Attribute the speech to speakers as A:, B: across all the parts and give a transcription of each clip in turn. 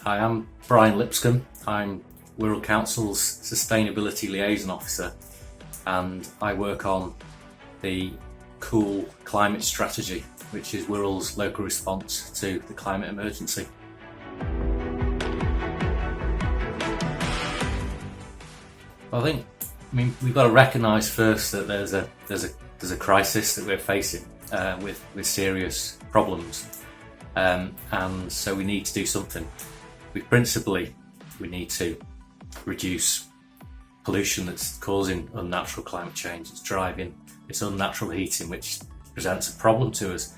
A: I am Bryan Lipscombe. I'm Wirral Council's Sustainability Liaison Officer, and I work on the Cool Climate Strategy, which is Wirral's local response to the climate emergency. Well, I mean, we've got to recognise first that there's a crisis that we're facing with serious problems, and so we need to do something. We need to reduce pollution that's causing unnatural climate change. It's driving this unnatural heating, which presents a problem to us.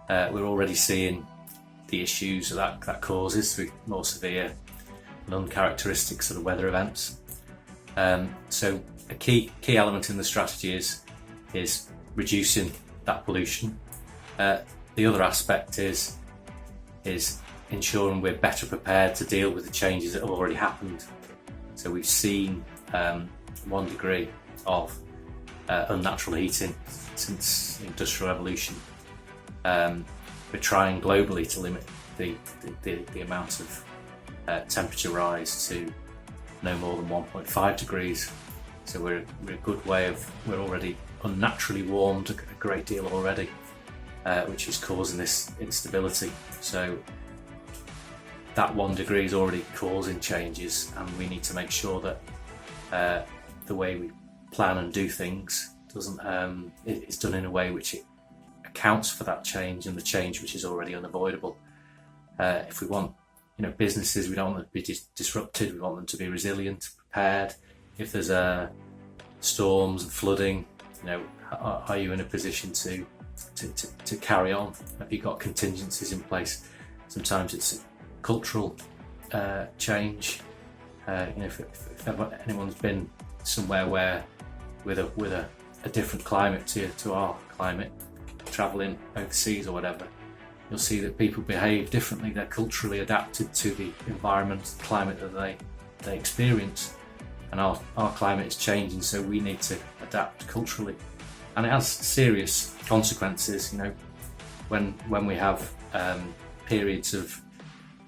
A: We're already seeing the issues that causes through more severe and uncharacteristic sort of weather events. So a key element in the strategy is reducing that pollution. The other aspect is ensuring we're better prepared to deal with the changes that have already happened. So we've seen 1 degree of unnatural heating since the Industrial Revolution. We're trying globally to limit the amount of temperature rise to no more than 1.5 degrees. So we're a good way of, we're already unnaturally warmed a great deal already, which is causing this instability. So that 1 degree is already causing changes, and we need to make sure that the way we plan and do things is done in a way which it accounts for that change and the change which is already unavoidable. If we want, businesses, we don't want them to be disrupted. We want them to be resilient, prepared. If there's storms and flooding, are you in a position to carry on? Have you got contingencies in place? Sometimes it's cultural change. If anyone's been somewhere where with a different climate to our climate, travelling overseas or whatever, you'll see that people behave differently. They're culturally adapted to the environment, climate that they experience, and our climate is changing, so we need to adapt culturally, and it has serious consequences. When we have periods of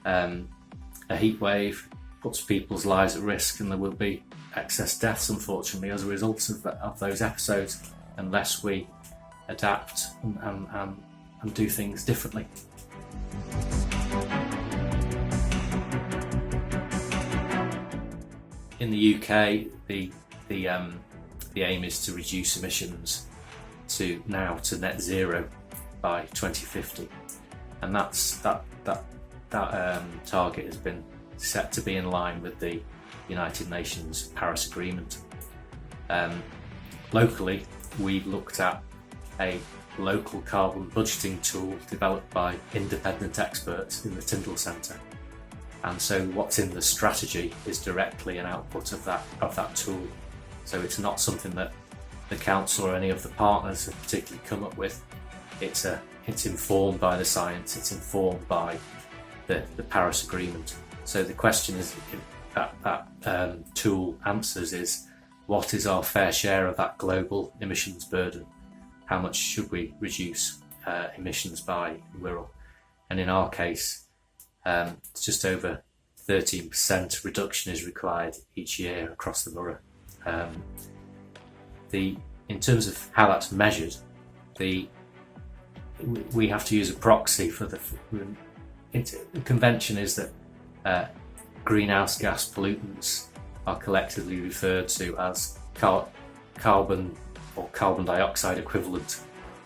A: a heat wave, puts people's lives at risk, and there will be excess deaths unfortunately as a result of those episodes unless we adapt and do things differently. In the UK, the aim is to reduce emissions to net zero by 2050, and that target has been set to be in line with the United Nations Paris Agreement. Locally, we looked at a local carbon budgeting tool developed by independent experts in the Tyndall Centre, and so what's in the strategy is directly an output of that tool. So it's not something that the council or any of the partners have particularly come up with. It's informed by the science, it's informed by the Paris Agreement. So the question is that tool answers is, what is our fair share of that global emissions burden? How much should we reduce emissions by in Wirral? And in our case, it's just over 13% reduction is required each year across the borough. In terms of how that's measured, we have to use a proxy for the convention is that greenhouse gas pollutants are collectively referred to as carbon or carbon dioxide equivalent.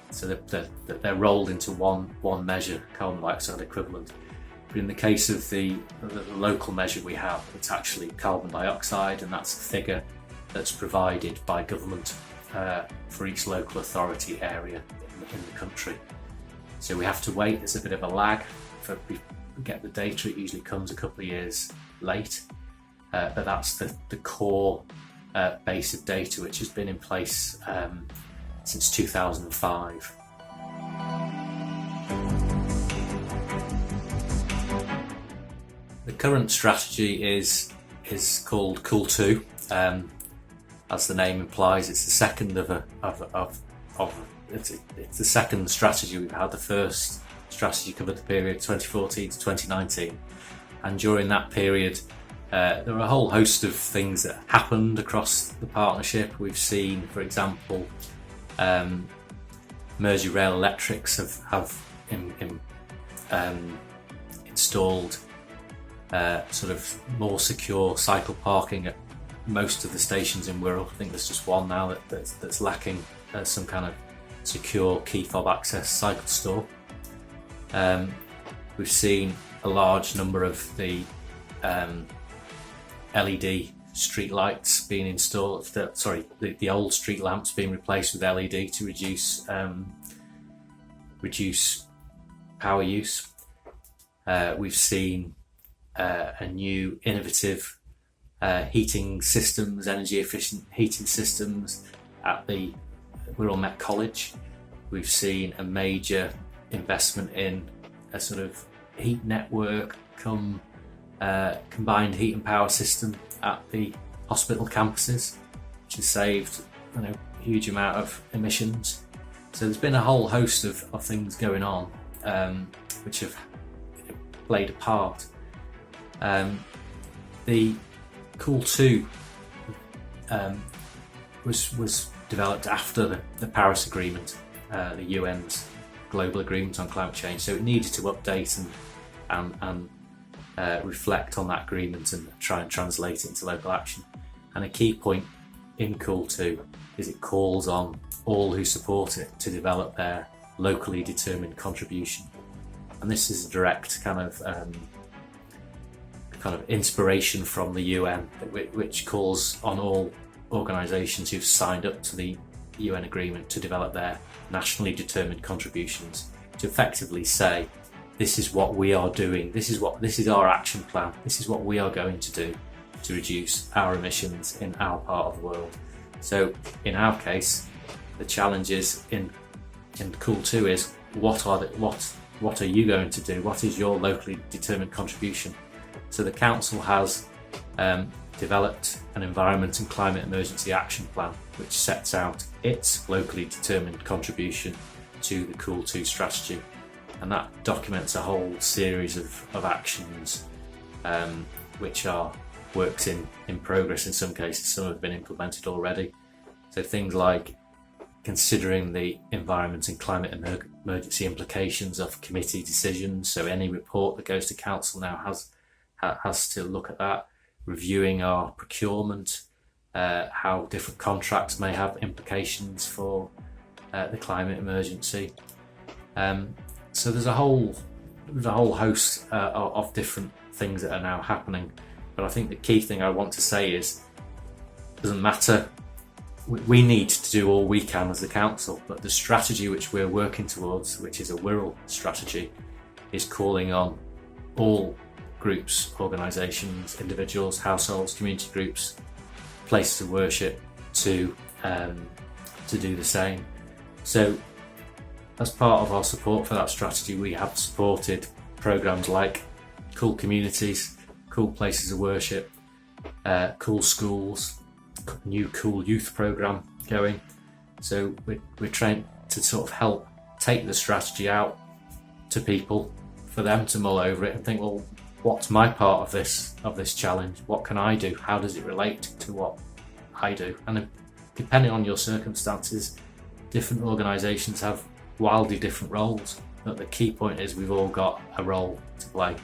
A: So that they're rolled into one measure, carbon dioxide equivalent. But in the case of the local measure we have, it's actually carbon dioxide, and that's a figure that's provided by government for each local authority area in the country. So we have to wait. There's a bit of a lag for we get the data. It usually comes a couple of years late, but that's the core base of data which has been in place since 2005. The current strategy is called Cool 2. As the name implies, it's the second it's the second strategy we've had. The first strategy covered the period 2014 to 2019, And during that period, there were a whole host of things that happened across the partnership. We've seen, for example, Wirral Electrics have installed sort of more secure cycle parking at most of the stations in Wirral. I think there's just one now that's lacking some kind of secure key fob access cycle store. We've seen a large number of the LED street lights being installed, the old street lamps being replaced with LED to reduce power use. We've seen a new innovative heating systems, energy efficient heating systems at the Wirral Met College. We've seen a major investment in a sort of heat network combined heat and power system at the hospital campuses, which has saved a huge amount of emissions. So there's been a whole host of things going on which have played a part. The Cool 2 was developed after the Paris Agreement, the UN's global agreement on climate change, so it needed to update and reflect on that agreement and try and translate it into local action. And a key point in Cool 2 is it calls on all who support it to develop their locally determined contribution. And this is a direct kind of inspiration from the UN, which calls on all organisations who've signed up to the UN agreement to develop their nationally determined contributions to effectively say, this is what we are doing, this is our action plan, this is what we are going to do to reduce our emissions in our part of the world. So in our case, the challenges in Cool 2 is what are you going to do? What is your locally determined contribution? So the council has developed an environment and climate emergency action plan which sets out its locally determined contribution to the Cool 2 strategy, and that documents a whole series of actions which are works in progress. In some cases, some have been implemented already. So things like considering the environment and climate emergency implications of committee decisions. So any report that goes to council now has to look at that, reviewing our procurement, how different contracts may have implications for the climate emergency. So there's a whole host of different things that are now happening. But I think the key thing I want to say is, it doesn't matter. We need to do all we can as the council, but the strategy which we're working towards, which is a Wirral strategy, is calling on all groups, organisations, individuals, households, community groups, places of worship to do the same. So as part of our support for that strategy, we have supported programmes like Cool Communities, Cool Places of Worship, Cool Schools, new Cool Youth programme going. So we're trying to sort of help take the strategy out to people for them to mull over it and think, well, what's my part of this challenge? What can I do? How does it relate to what I do? And depending on your circumstances, different organisations have wildly different roles. But the key point is we've all got a role to play.